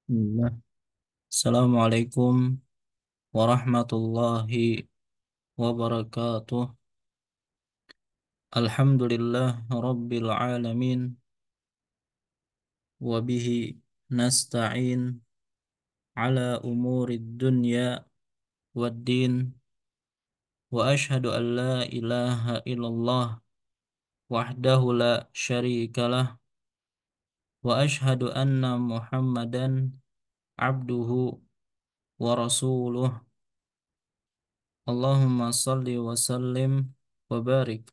Bismillah. Assalamualaikum warahmatullahi wabarakatuh. Alhamdulillah Rabbil alamin. Wabihi nasta'in ala umurid dunya wad din. Wa ashhadu an la ilaha illallah wahdahu la syarikalah. Wa ashhadu anna Muhammadan abduhu wa rasuluh. Allahumma salli wa sallim wa barik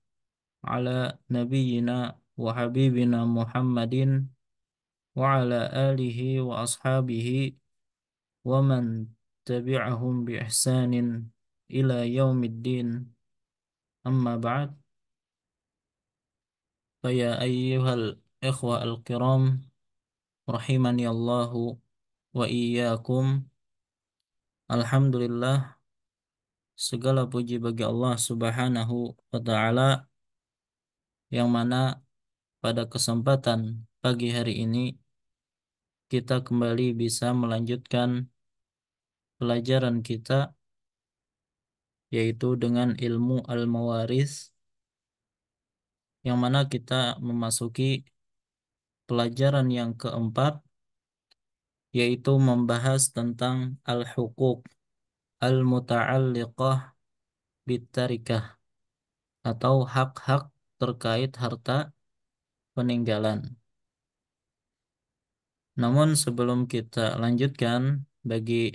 ala nabiyyina wa habibina Muhammadin wa ala alihi wa ashabihi wa man tabi'ahum bi ihsanin ila yaumiddin, amma ba'd. Fa ya ayyuhal ikhwa al-kiram, rahimani Allahu wa iyyakum. Alhamdulillah, segala puji bagi Allah Subhanahu wa taala, yang mana pada kesempatan pagi hari ini kita kembali bisa melanjutkan pelajaran kita, yaitu dengan ilmu al-mawaris, yang mana kita memasuki pelajaran yang keempat, yaitu membahas tentang al-huquq al-muta'alliqah bitarikah, atau hak-hak terkait harta peninggalan. Namun sebelum kita lanjutkan, bagi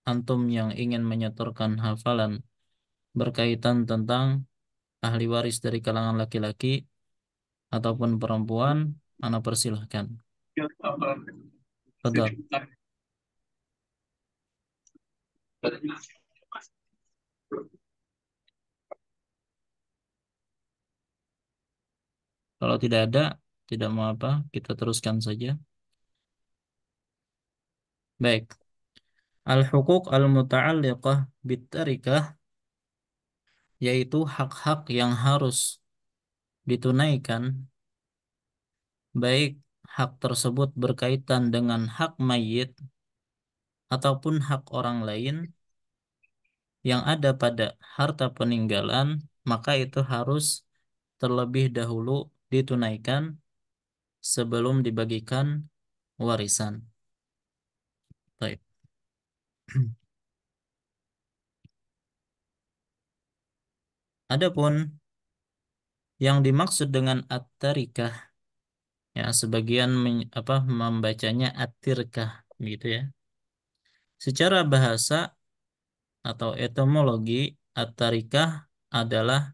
antum yang ingin menyetorkan hafalan berkaitan tentang ahli waris dari kalangan laki-laki ataupun perempuan, ana persilahkan. Betul. Kalau tidak ada, tidak mau apa, kita teruskan saja. Baik. Al-huquq al-muta'alliqah bitarikah, yaitu hak-hak yang harus ditunaikan, baik hak tersebut berkaitan dengan hak mayit ataupun hak orang lain yang ada pada harta peninggalan, maka itu harus terlebih dahulu ditunaikan sebelum dibagikan warisan. Baik. Adapun yang dimaksud dengan at-tarikah, ya sebagian membacanya at-tirkah gitu ya. Secara bahasa atau etimologi, at-tarikah adalah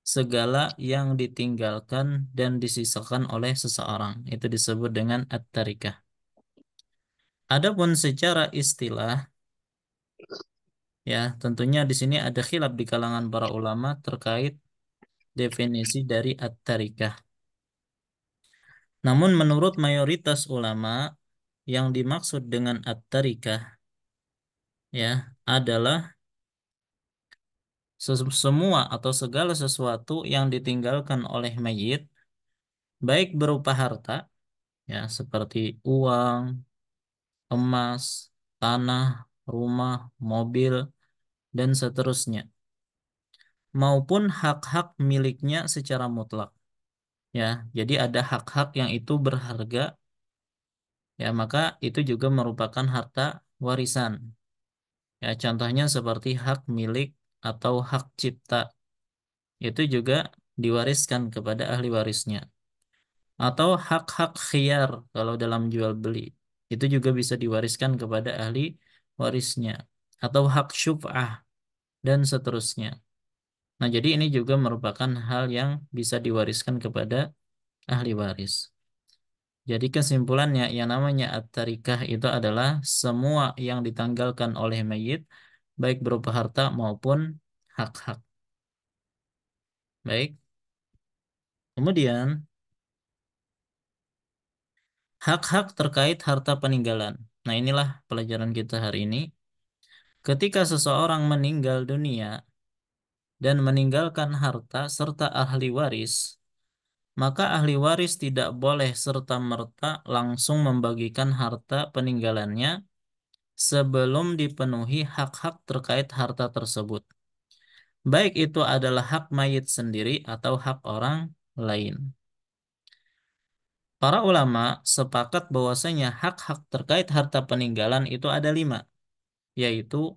segala yang ditinggalkan dan disisakan oleh seseorang. Itu disebut dengan at-tarikah. Adapun secara istilah, ya tentunya di sini ada khilaf di kalangan para ulama terkait definisi dari at-tarikah. Namun menurut mayoritas ulama, yang dimaksud dengan at-tarikah, ya adalah semua atau segala sesuatu yang ditinggalkan oleh mayit, baik berupa harta, ya seperti uang, emas, tanah, rumah, mobil, dan seterusnya, maupun hak-hak miliknya secara mutlak. Ya, jadi ada hak-hak yang itu berharga, ya maka itu juga merupakan harta warisan. Ya, contohnya seperti hak milik atau hak cipta, itu juga diwariskan kepada ahli warisnya. Atau hak-hak khiyar kalau dalam jual beli, itu juga bisa diwariskan kepada ahli warisnya. Atau hak syuf'ah dan seterusnya. Nah, jadi ini juga merupakan hal yang bisa diwariskan kepada ahli waris. Jadi kesimpulannya, yang namanya at-tarikah itu adalah semua yang ditanggalkan oleh mayit, baik berupa harta maupun hak-hak. Baik. Kemudian hak-hak terkait harta peninggalan. Nah, inilah pelajaran kita hari ini. Ketika seseorang meninggal dunia dan meninggalkan harta serta ahli waris, maka ahli waris tidak boleh serta-merta langsung membagikan harta peninggalannya sebelum dipenuhi hak-hak terkait harta tersebut. Baik itu adalah hak mayit sendiri atau hak orang lain. Para ulama sepakat bahwasanya hak-hak terkait harta peninggalan itu ada 5, yaitu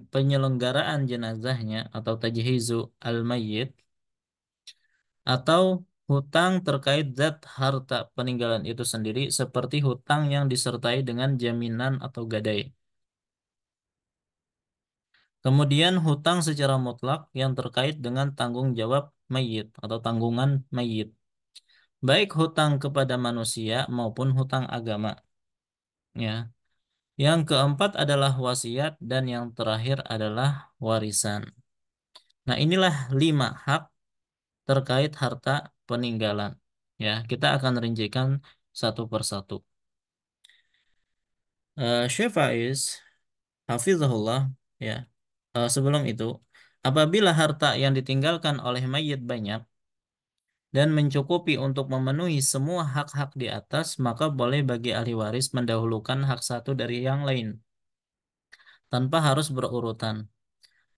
penyelenggaraan jenazahnya atau tajhizu al-mayyit, atau hutang terkait zat harta peninggalan itu sendiri seperti hutang yang disertai dengan jaminan atau gadai. Kemudian hutang secara mutlak yang terkait dengan tanggung jawab mayit atau tanggungan mayit, baik hutang kepada manusia maupun hutang agama. Ya. Yang keempat adalah wasiat dan yang terakhir adalah warisan. Nah, inilah 5 hak terkait harta peninggalan. Ya, kita akan rincikan satu persatu. Syekh Faiz, Hafizahullah, ya. Sebelum itu, apabila harta yang ditinggalkan oleh mayit banyak dan mencukupi untuk memenuhi semua hak-hak di atas, maka boleh bagi ahli waris mendahulukan hak satu dari yang lain, tanpa harus berurutan.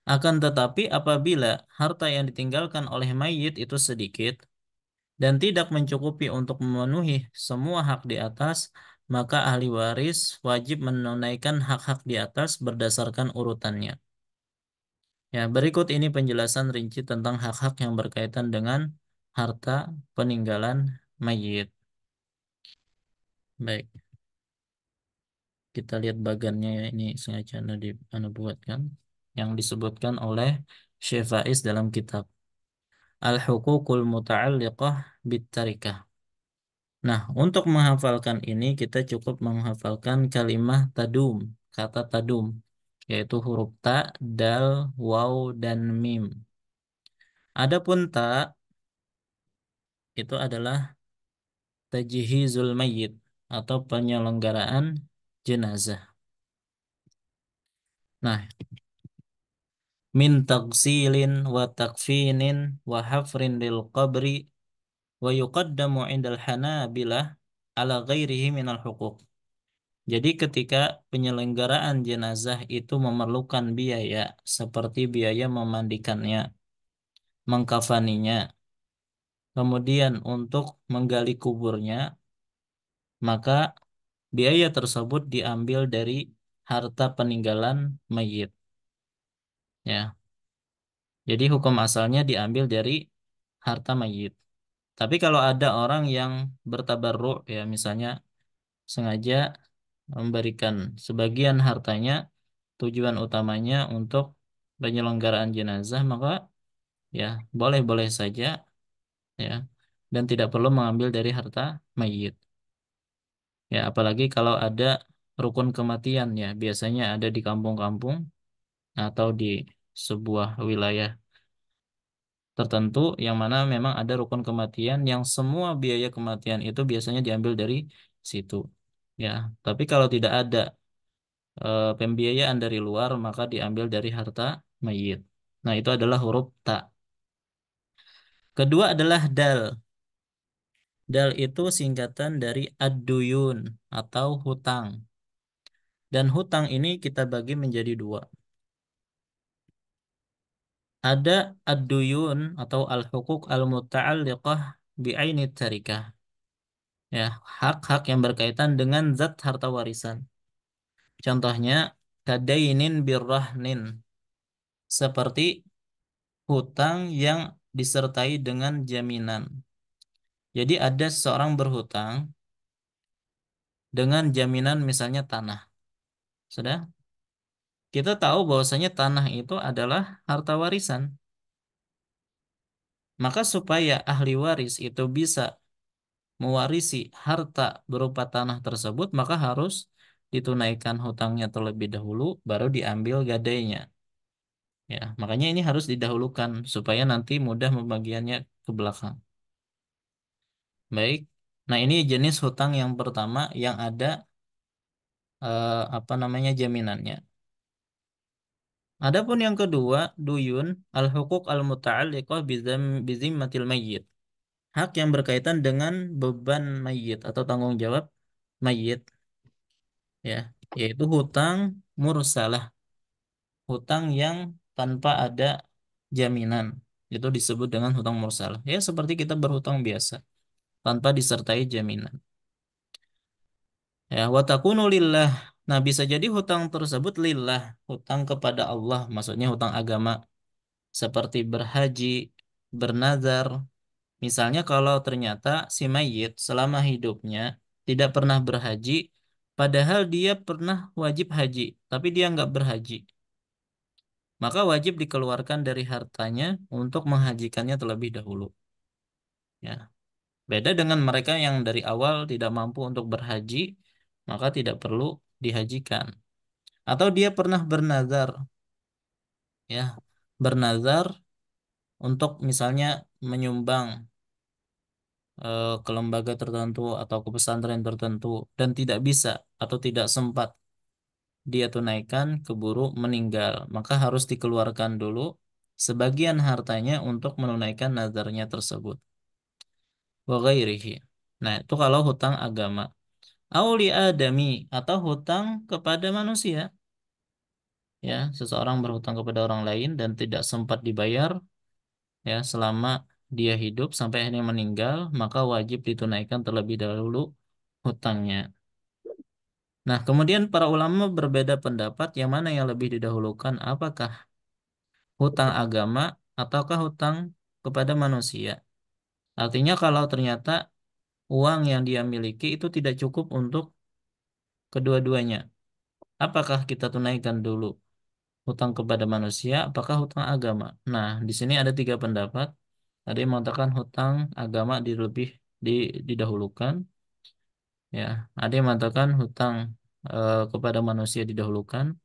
Akan tetapi apabila harta yang ditinggalkan oleh mayit itu sedikit dan tidak mencukupi untuk memenuhi semua hak di atas, maka ahli waris wajib menunaikan hak-hak di atas berdasarkan urutannya. Ya, berikut ini penjelasan rinci tentang hak-hak yang berkaitan dengan harta peninggalan mayit. Baik, kita lihat bagannya ya, ini sengaja anda buatkan yang disebutkan oleh Syekh Faiz dalam kitab Al-Huququl Muta'alliqah Bit-Tarikah. Nah, untuk menghafalkan ini kita cukup menghafalkan kalimah tadum, kata tadum, yaitu huruf ta, dal, waw, dan mim. Adapun ta itu adalah tajhizul mayyit atau penyelenggaraan jenazah. Nah, min tagsilin wa takfinin wa hafrin lil qabri wa yuqaddamu indal hanabilah ala ghairihi minal huquq. Jadi ketika penyelenggaraan jenazah itu memerlukan biaya seperti biaya memandikannya, mengkafaninya, kemudian untuk menggali kuburnya, maka biaya tersebut diambil dari harta peninggalan mayit. Ya, jadi hukum asalnya diambil dari harta mayit. Tapi kalau ada orang yang bertabarruk, ya misalnya sengaja memberikan sebagian hartanya, tujuan utamanya untuk penyelenggaraan jenazah, maka ya boleh-boleh saja, ya, dan tidak perlu mengambil dari harta mayit. Ya, apalagi kalau ada rukun kematian, ya biasanya ada di kampung-kampung atau di sebuah wilayah tertentu yang mana memang ada rukun kematian yang semua biaya kematian itu biasanya diambil dari situ. Ya, tapi kalau tidak ada pembiayaan dari luar maka diambil dari harta mayit. Nah, itu adalah huruf ta. Kedua adalah dal. Dal itu singkatan dari ad-duyun atau hutang. Dan hutang ini kita bagi menjadi 2. Ada ad-duyun atau al-huquq al-muta'alliqah bi'aini tarikah. Ya, hak-hak yang berkaitan dengan zat harta warisan. Contohnya kadainin birrahnin, seperti hutang yang disertai dengan jaminan. Jadi ada seseorang berhutang dengan jaminan misalnya tanah. Sudah? Kita tahu bahwasanya tanah itu adalah harta warisan. Maka supaya ahli waris itu bisa mewarisi harta berupa tanah tersebut, maka harus ditunaikan hutangnya terlebih dahulu, baru diambil gadainya. Ya, makanya ini harus didahulukan supaya nanti mudah pembagiannya ke belakang. Baik. Nah, ini jenis hutang yang pertama yang ada apa namanya jaminannya. Adapun yang kedua, duyun al-huquq al-muta'alliqah bizimmatil mayyit. hak yang berkaitan dengan beban mayit atau tanggung jawab mayit, ya, yaitu hutang mursalah, hutang yang tanpa ada jaminan. Itu disebut dengan hutang mursalah. Ya, seperti kita berhutang biasa tanpa disertai jaminan. Ya, wa takunu lillah. Nah, bisa jadi hutang tersebut lillah, hutang kepada Allah, maksudnya hutang agama seperti berhaji, bernazar. Misalnya kalau ternyata si mayit selama hidupnya tidak pernah berhaji, padahal dia pernah wajib haji, tapi dia nggak berhaji, maka wajib dikeluarkan dari hartanya untuk menghajikannya terlebih dahulu. Ya, beda dengan mereka yang dari awal tidak mampu untuk berhaji, maka tidak perlu dihajikan. Atau dia pernah bernazar, ya, bernazar untuk misalnya menyumbang ke lembaga tertentu atau ke pesantren tertentu dan tidak bisa atau tidak sempat dia tunaikan, keburu meninggal, maka harus dikeluarkan dulu sebagian hartanya untuk menunaikan nazarnya tersebut. Wa ghairihi. Nah, itu kalau hutang agama. Auli adami atau hutang kepada manusia, ya, seseorang berhutang kepada orang lain dan tidak sempat dibayar, ya, selama dia hidup sampai akhirnya meninggal, maka wajib ditunaikan terlebih dahulu hutangnya. Nah, kemudian para ulama berbeda pendapat yang mana yang lebih didahulukan, apakah hutang agama ataukah hutang kepada manusia. Artinya kalau ternyata uang yang dia miliki itu tidak cukup untuk kedua-duanya, apakah kita tunaikan dulu hutang kepada manusia, apakah hutang agama? Nah, di sini ada tiga pendapat. Ada yang mengatakan hutang agama didahulukan, ya. Ada yang mengatakan hutang kepada manusia didahulukan.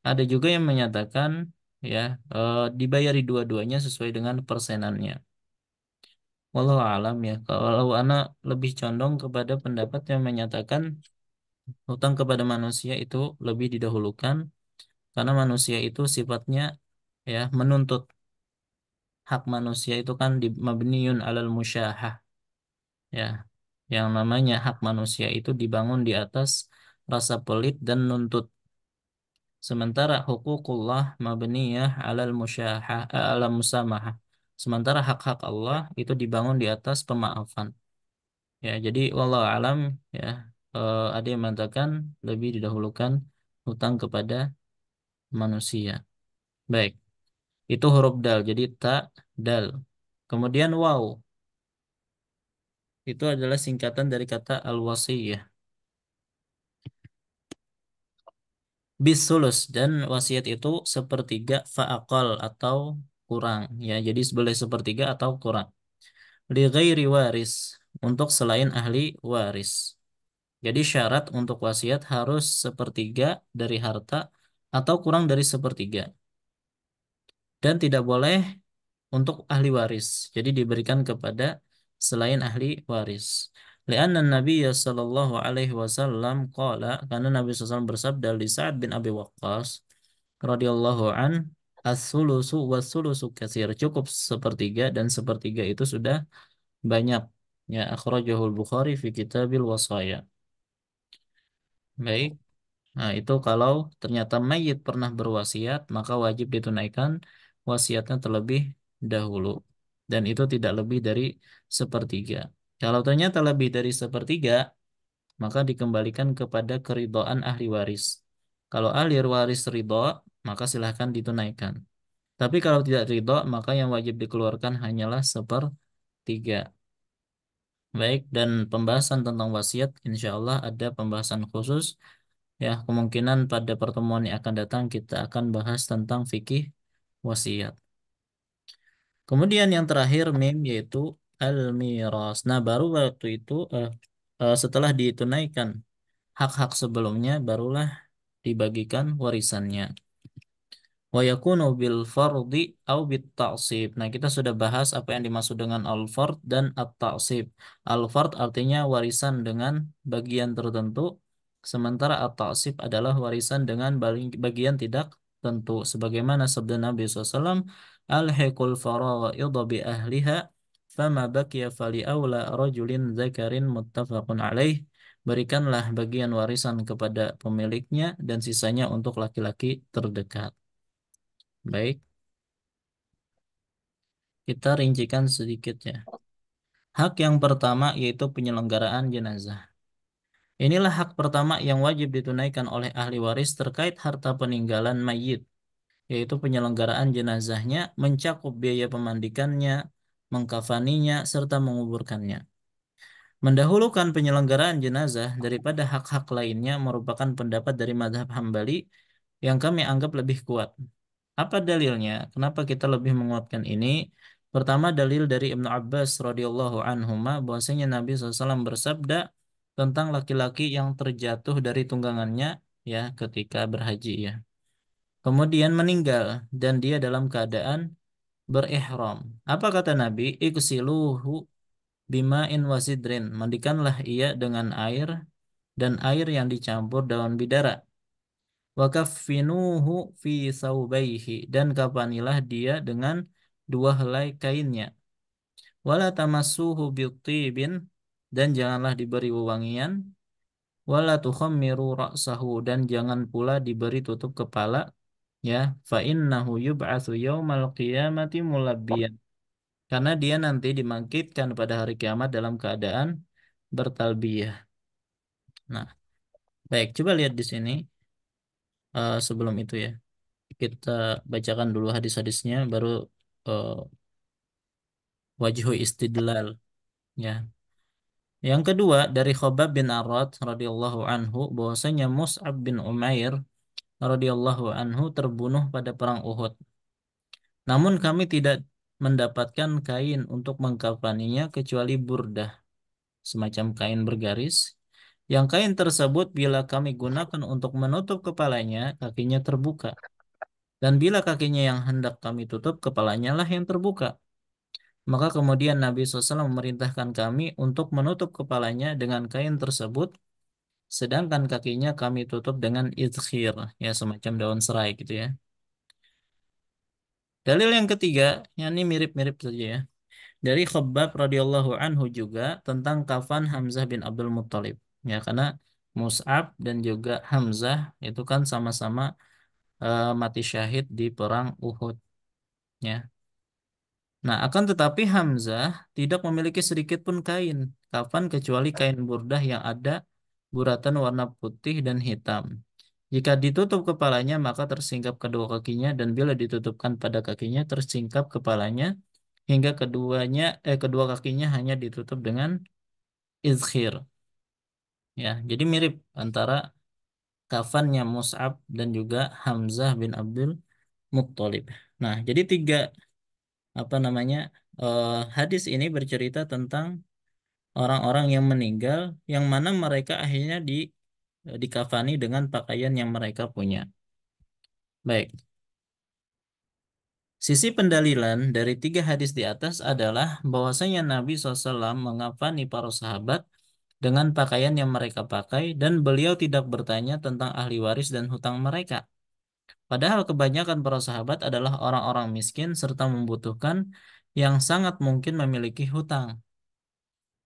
Ada juga yang menyatakan, ya, dibayari dua-duanya sesuai dengan persenannya. Wallahu alam, ya. Kalau anak lebih condong kepada pendapat yang menyatakan hutang kepada manusia itu lebih didahulukan karena manusia itu sifatnya, ya, menuntut. Hak manusia itu kan di mabniun alal musyahah, ya. Yang namanya hak manusia itu dibangun di atas rasa pelit dan nuntut. Sementara hukukullah mabniyah alal musyahah, alal musamahah. Sementara hak-hak Allah itu dibangun di atas pemaafan. Ya, jadi wallahu alam, ya, ada yang mengatakan lebih didahulukan hutang kepada manusia. Baik, itu huruf dal. Jadi ta, dal. Kemudian waw, itu adalah singkatan dari kata al-wasiyah. Bisulus, dan wasiat itu sepertiga faakol atau kurang. Ya, jadi boleh sepertiga atau kurang. Li ghairi waris, untuk selain ahli waris. Jadi syarat untuk wasiat harus sepertiga dari harta atau kurang dari sepertiga. Dan tidak boleh untuk ahli waris. Jadi diberikan kepada selain ahli waris. Lianna Nabi sallallahu alaihi wasallam qala, karena Nabi SAW bersabda li Sa'ad bin Abi Waqqas radhiyallahu an, as-sulusu was-sulusu katsir. Cukup sepertiga dan sepertiga itu sudah banyak. Ya, akhrajahul Bukhari fi kitabil wasaya. Baik. Nah, itu kalau ternyata mayit pernah berwasiat, maka wajib ditunaikan wasiatnya terlebih dahulu. Dan itu tidak lebih dari sepertiga. Kalau ternyata lebih dari sepertiga, maka dikembalikan kepada keridhaan ahli waris. Kalau ahli waris ridho, maka silahkan ditunaikan. Tapi kalau tidak ridho, maka yang wajib dikeluarkan hanyalah sepertiga. Baik, dan pembahasan tentang wasiat, insya Allah ada pembahasan khusus. Ya, kemungkinan pada pertemuan yang akan datang kita akan bahas tentang fikih wasiat. Kemudian yang terakhir mim, yaitu al-miras. Nah, baru waktu itu setelah ditunaikan hak-hak sebelumnya, barulah dibagikan warisannya. Wa yakunu bil fardi au bit ta'sib. Nah, kita sudah bahas apa yang dimaksud dengan al-fard dan at-ta'sib. Al-fard artinya warisan dengan bagian tertentu, sementara at-ta'sib adalah warisan dengan bagian tidak tentu. Sebagaimana sabda Nabi SAW, alhiqul fara'idha bi ahliha fama baqiya fali aula rajulin dzakarin muttafaqun alaih. Berikanlah bagian warisan kepada pemiliknya dan sisanya untuk laki-laki terdekat. Baik, kita rincikan sedikit ya. Hak yang pertama yaitu penyelenggaraan jenazah. Inilah hak pertama yang wajib ditunaikan oleh ahli waris terkait harta peninggalan mayit, yaitu penyelenggaraan jenazahnya mencakup biaya pemandikannya, mengkafaninya, serta menguburkannya. Mendahulukan penyelenggaraan jenazah daripada hak-hak lainnya merupakan pendapat dari mazhab Hambali yang kami anggap lebih kuat. Apa dalilnya? Kenapa kita lebih menguatkan ini? Pertama, dalil dari Ibnu Abbas radhiyallahu anhuma bahwasanya Nabi SAW bersabda tentang laki-laki yang terjatuh dari tunggangannya ya ketika berhaji ya. Kemudian meninggal dan dia dalam keadaan berihram. Apa kata Nabi? Iksiluhu bima'in wasidrin. Mandikanlah ia dengan air dan air yang dicampur daun bidara. Wa kaffinuhu fi saubaihi, dan kafanilah dia dengan dua helai kainnya. Wala tamassuhu bitibin, dan janganlah diberi wewangian. Wala tukhammiru ra'sahu, dan jangan pula diberi tutup kepala ya. Fa innahu yub'atsu yaumal qiyamati mulabbiyan, karena dia nanti dibangkitkan pada hari kiamat dalam keadaan bertalbiyah. Nah, baik, coba lihat di sini. Sebelum itu ya, kita bacakan dulu hadis-hadisnya, baru eh, wajhu istidlal ya. Yang kedua dari Khobab bin Arad radhiyallahu anhu bahwasanya Mus'ab bin Umair radhiyallahu anhu terbunuh pada perang Uhud. Namun kami tidak mendapatkan kain untuk mengkafaninya kecuali burdah, semacam kain bergaris. Yang kain tersebut bila kami gunakan untuk menutup kepalanya, kakinya terbuka. Dan bila kakinya yang hendak kami tutup, kepalanya lah yang terbuka. Maka kemudian Nabi SAW memerintahkan kami untuk menutup kepalanya dengan kain tersebut, sedangkan kakinya kami tutup dengan idkhir, ya semacam daun serai gitu ya. Dalil yang ketiga, yang ini mirip-mirip saja ya. Dari Khabbab radhiyallahu anhu juga tentang kafan Hamzah bin Abdul Muttalib. Ya, karena Mus'ab dan juga Hamzah itu kan sama-sama mati syahid di perang Uhud. Ya. Nah, akan tetapi Hamzah tidak memiliki sedikit pun kain kafan kecuali kain burdah yang ada buratan warna putih dan hitam. Jika ditutup kepalanya, maka tersingkap kedua kakinya, dan bila ditutupkan pada kakinya, tersingkap kepalanya, hingga kedua kakinya hanya ditutup dengan izkhir. Ya, jadi mirip antara kafannya Mus'ab dan juga Hamzah bin Abdul Muttalib. Nah, jadi tiga apa namanya hadis ini bercerita tentang orang-orang yang meninggal yang mana mereka akhirnya dikafani dengan pakaian yang mereka punya. Baik, sisi pendalilan dari tiga hadis di atas adalah bahwasanya Nabi SAW mengafani para sahabat dengan pakaian yang mereka pakai dan beliau tidak bertanya tentang ahli waris dan hutang mereka. Padahal kebanyakan para sahabat adalah orang-orang miskin serta membutuhkan yang sangat mungkin memiliki hutang.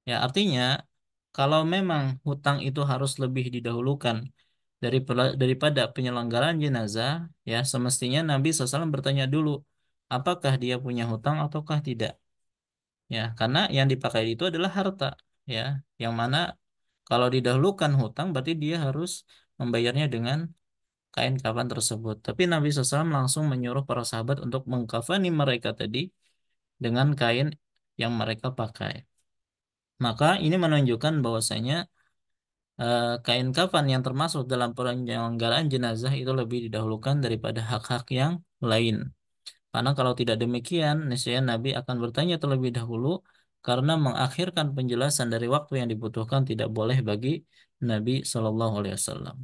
Ya, artinya kalau memang hutang itu harus lebih didahulukan daripada penyelenggaraan jenazah, ya semestinya Nabi SAW bertanya dulu, apakah dia punya hutang ataukah tidak. Ya, karena yang dipakai itu adalah harta, ya, yang mana kalau didahulukan hutang berarti dia harus membayarnya dengan kain kafan tersebut. Tapi Nabi SAW langsung menyuruh para sahabat untuk mengkafani mereka tadi dengan kain yang mereka pakai. Maka ini menunjukkan bahwasanya kain kafan yang termasuk dalam penyelenggaraan jenazah itu lebih didahulukan daripada hak-hak yang lain. Karena kalau tidak demikian, niscaya Nabi akan bertanya terlebih dahulu karena mengakhirkan penjelasan dari waktu yang dibutuhkan tidak boleh bagi Nabi Shallallahu Alaihi Wasallam.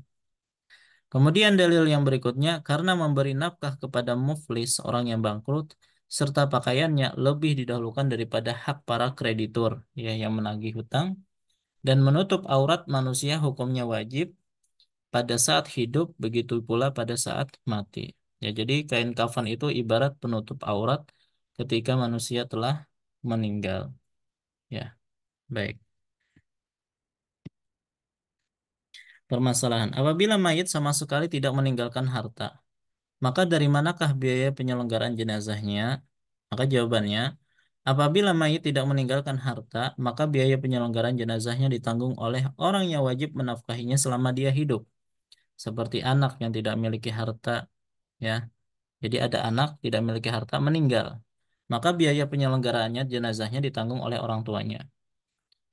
Kemudian dalil yang berikutnya, karena memberi nafkah kepada muflis, orang yang bangkrut, serta pakaiannya lebih didahulukan daripada hak para kreditur, ya, yang menagih hutang, dan menutup aurat manusia hukumnya wajib pada saat hidup, begitu pula pada saat mati. Ya, jadi kain kafan itu ibarat penutup aurat ketika manusia telah meninggal. Ya, baik. Permasalahan. Apabila mayit sama sekali tidak meninggalkan harta, maka dari manakah biaya penyelenggaraan jenazahnya? Maka jawabannya, apabila mayit tidak meninggalkan harta, maka biaya penyelenggaraan jenazahnya ditanggung oleh orang yang wajib menafkahinya selama dia hidup, seperti anak yang tidak memiliki harta, ya. Jadi ada anak tidak memiliki harta meninggal, maka biaya penyelenggaraannya jenazahnya ditanggung oleh orang tuanya.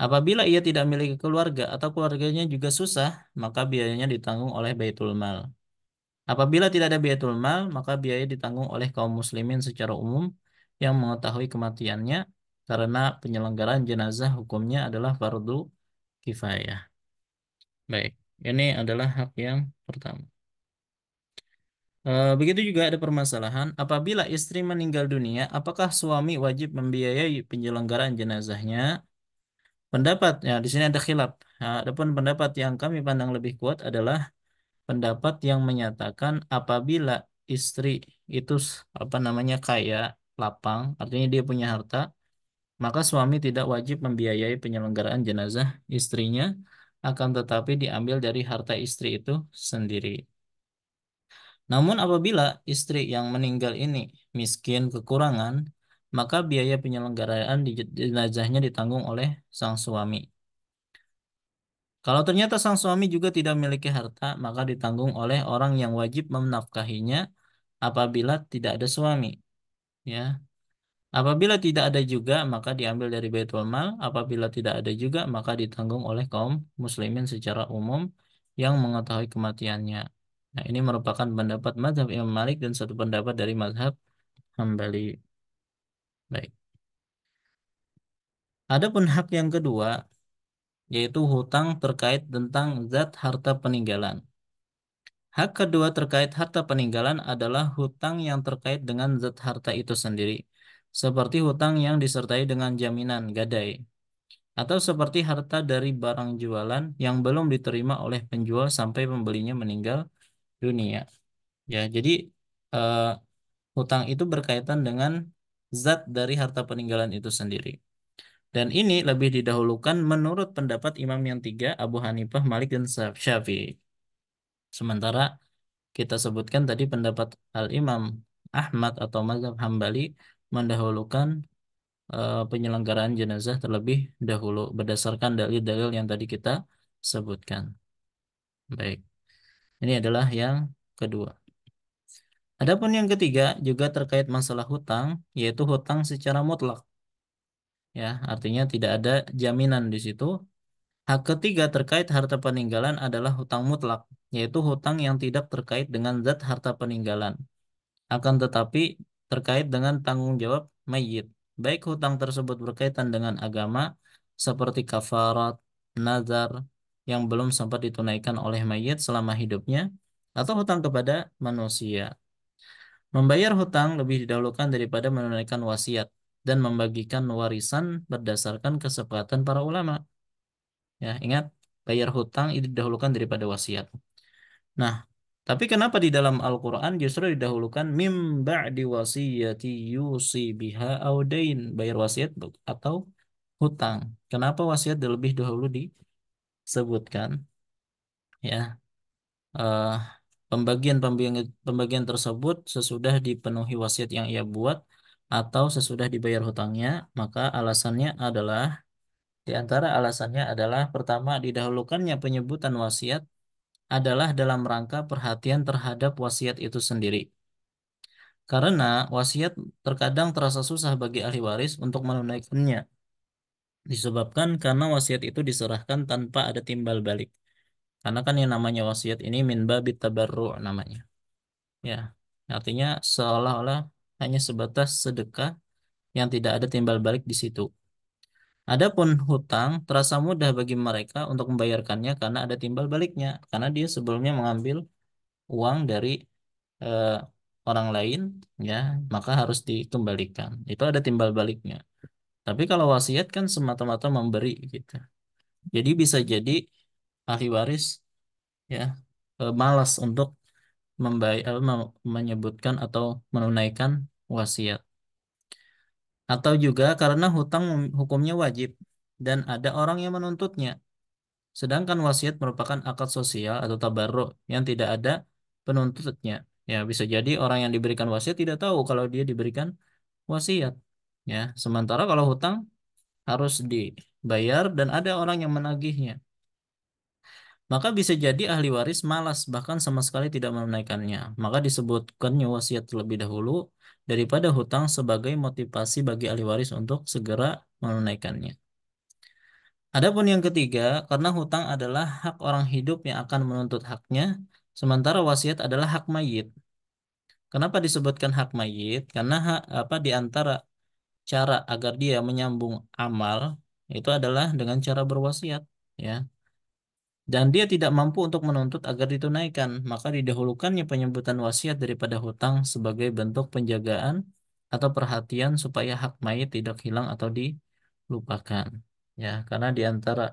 Apabila ia tidak memiliki keluarga atau keluarganya juga susah, maka biayanya ditanggung oleh Baitul Mal. Apabila tidak ada Baitul Mal, maka biaya ditanggung oleh kaum muslimin secara umum yang mengetahui kematiannya karena penyelenggaraan jenazah hukumnya adalah fardu kifayah. Baik, ini adalah hak yang pertama. Begitu juga ada permasalahan, apabila istri meninggal dunia, apakah suami wajib membiayai penyelenggaraan jenazahnya? Pendapat, ya di sini ada khilaf. Nah, adapun pendapat yang kami pandang lebih kuat adalah pendapat yang menyatakan apabila istri itu apa namanya kaya, lapang, artinya dia punya harta, maka suami tidak wajib membiayai penyelenggaraan jenazah istrinya, akan tetapi diambil dari harta istri itu sendiri. Namun apabila istri yang meninggal ini miskin, kekurangan, maka biaya penyelenggaraan di jenazahnya ditanggung oleh sang suami. Kalau ternyata sang suami juga tidak memiliki harta, maka ditanggung oleh orang yang wajib menafkahinya apabila tidak ada suami. Ya, apabila tidak ada juga, maka diambil dari Baitul Mal. Apabila tidak ada juga, maka ditanggung oleh kaum muslimin secara umum yang mengetahui kematiannya. Nah, ini merupakan pendapat mazhab Imam Malik dan satu pendapat dari mazhab Hambali. Baik. Adapun hak yang kedua, yaitu hutang terkait tentang zat harta peninggalan. Hak kedua terkait harta peninggalan adalah hutang yang terkait dengan zat harta itu sendiri, seperti hutang yang disertai dengan jaminan gadai, atau seperti harta dari barang jualan yang belum diterima oleh penjual sampai pembelinya meninggal dunia. Ya, jadi eh, hutang itu berkaitan dengan zat dari harta peninggalan itu sendiri. Dan ini lebih didahulukan menurut pendapat imam yang tiga, Abu Hanifah, Malik, dan Syafi'i. Sementara kita sebutkan tadi pendapat Al-Imam Ahmad atau Mazhab Hambali mendahulukan penyelenggaraan jenazah terlebih dahulu berdasarkan dalil-dalil yang tadi kita sebutkan. Baik, ini adalah yang kedua. Adapun yang ketiga juga terkait masalah hutang, yaitu hutang secara mutlak. Ya, artinya tidak ada jaminan di situ. Hak ketiga terkait harta peninggalan adalah hutang mutlak, yaitu hutang yang tidak terkait dengan zat harta peninggalan. Akan tetapi terkait dengan tanggung jawab mayit. Baik hutang tersebut berkaitan dengan agama seperti kafarat, nazar yang belum sempat ditunaikan oleh mayit selama hidupnya atau hutang kepada manusia. Membayar hutang lebih didahulukan daripada menunaikan wasiat dan membagikan warisan berdasarkan kesepakatan para ulama. Ya, ingat bayar hutang itu didahulukan daripada wasiat. Nah, tapi kenapa di dalam Al-Quran justru didahulukan mim ba'di wasiyati yusi biha au dain, bayar wasiat atau hutang. Kenapa wasiat lebih dahulu disebutkan? Ya, eh, pembagian tersebut sesudah dipenuhi wasiat yang ia buat atau sesudah dibayar hutangnya, maka alasannya adalah di antara alasannya adalah pertama didahulukannya penyebutan wasiat adalah dalam rangka perhatian terhadap wasiat itu sendiri. Karena wasiat terkadang terasa susah bagi ahli waris untuk menunaikannya. Disebabkan karena wasiat itu diserahkan tanpa ada timbal balik. Karena kan yang namanya wasiat ini min babit tabarru' namanya. Ya, artinya seolah-olah hanya sebatas sedekah yang tidak ada timbal balik di situ. Adapun hutang terasa mudah bagi mereka untuk membayarkannya karena ada timbal baliknya. Karena dia sebelumnya mengambil uang dari eh, orang lain, ya, maka harus dikembalikan. Itu ada timbal baliknya. Tapi kalau wasiat kan semata-mata memberi gitu. Jadi bisa jadi ahli waris, ya, malas untuk menyebutkan atau menunaikan wasiat. Atau juga karena hutang hukumnya wajib dan ada orang yang menuntutnya. Sedangkan wasiat merupakan akad sosial atau tabarruk yang tidak ada penuntutnya. Ya, bisa jadi orang yang diberikan wasiat tidak tahu kalau dia diberikan wasiat. Ya, sementara kalau hutang harus dibayar dan ada orang yang menagihnya. Maka bisa jadi ahli waris malas bahkan sama sekali tidak menunaikannya. Maka disebutkannya wasiat terlebih dahulu daripada hutang sebagai motivasi bagi ahli waris untuk segera menunaikannya. Adapun yang ketiga, karena hutang adalah hak orang hidup yang akan menuntut haknya, sementara wasiat adalah hak mayit. Kenapa disebutkan hak mayit? Karena hak, apa di antara cara agar dia menyambung amal itu adalah dengan cara berwasiat, ya. Dan dia tidak mampu untuk menuntut agar ditunaikan, maka didahulukannya penyebutan wasiat daripada hutang sebagai bentuk penjagaan atau perhatian supaya hak mayit tidak hilang atau dilupakan. Ya, karena di antara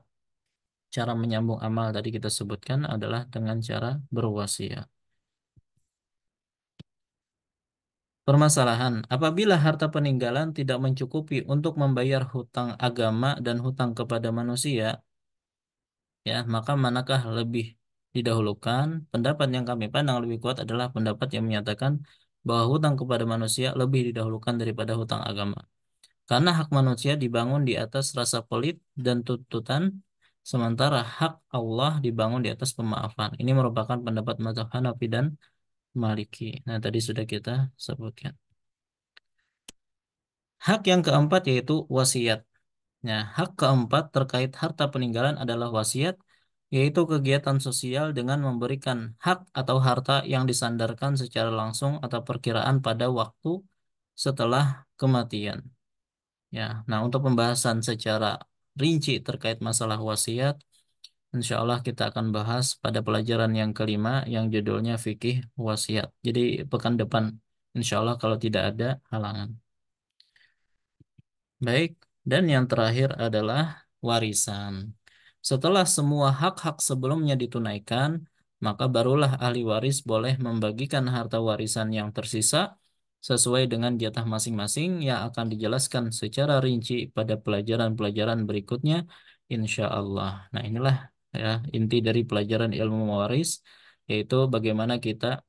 cara menyambung amal tadi kita sebutkan adalah dengan cara berwasiat. Permasalahan, apabila harta peninggalan tidak mencukupi untuk membayar hutang agama dan hutang kepada manusia, ya, maka manakah lebih didahulukan? Pendapat yang kami pandang lebih kuat adalah pendapat yang menyatakan bahwa hutang kepada manusia lebih didahulukan daripada hutang agama. Karena hak manusia dibangun di atas rasa pelit dan tuntutan, sementara hak Allah dibangun di atas pemaafan. Ini merupakan pendapat mazhab Hanafi dan Maliki. Nah, tadi sudah kita sebutkan. Hak yang keempat yaitu wasiat. Nah, hak keempat terkait harta peninggalan adalah wasiat, yaitu kegiatan sosial dengan memberikan hak atau harta yang disandarkan secara langsung atau perkiraan pada waktu setelah kematian. Ya, nah untuk pembahasan secara rinci terkait masalah wasiat, insya Allah kita akan bahas pada pelajaran yang kelima yang judulnya fikih wasiat. Jadi pekan depan, insya Allah kalau tidak ada halangan. Baik, dan yang terakhir adalah warisan. Setelah semua hak-hak sebelumnya ditunaikan, maka barulah ahli waris boleh membagikan harta warisan yang tersisa sesuai dengan jatah masing-masing yang akan dijelaskan secara rinci pada pelajaran-pelajaran berikutnya, insya Allah. Nah, inilah ya inti dari pelajaran ilmu mewaris, yaitu bagaimana kita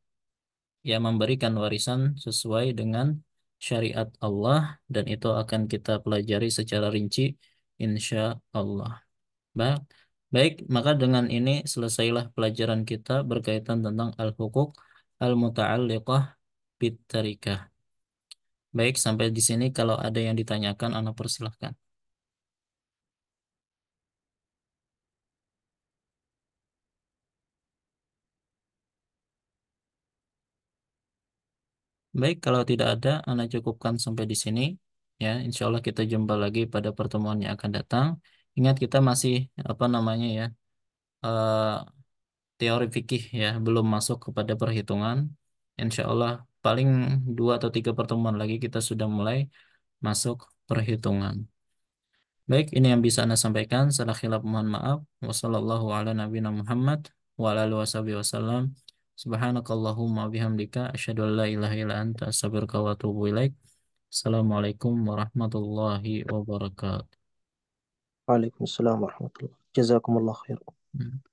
ya memberikan warisan sesuai dengan syariat Allah dan itu akan kita pelajari secara rinci insya Allah. Baik, baik, maka dengan ini selesailah pelajaran kita berkaitan tentang al-hukuk al-muta'alliqah bitarikah. Baik, sampai di sini kalau ada yang ditanyakan, Anda persilahkan. Baik, kalau tidak ada, Anda cukupkan sampai di sini. Ya, insya Allah kita jumpa lagi pada pertemuan yang akan datang. Ingat kita masih apa namanya ya, eh, teori fikih ya, belum masuk kepada perhitungan. Insya Allah paling 2 atau 3 pertemuan lagi kita sudah mulai masuk perhitungan. Baik, ini yang bisa Anda sampaikan. Salah khilaf mohon maaf. Wassallallahu ala nabiyina Muhammad wa ala alihi washabihi wasallam. Subhanakallahumma bihamdika asyhadu an la ilaha illa anta astaghfiruka wa atubu ilaik. Assalamualaikum warahmatullahi wabarakatuh. وعليكم السلام ورحمة الله، جزاكم الله خير. Hmm.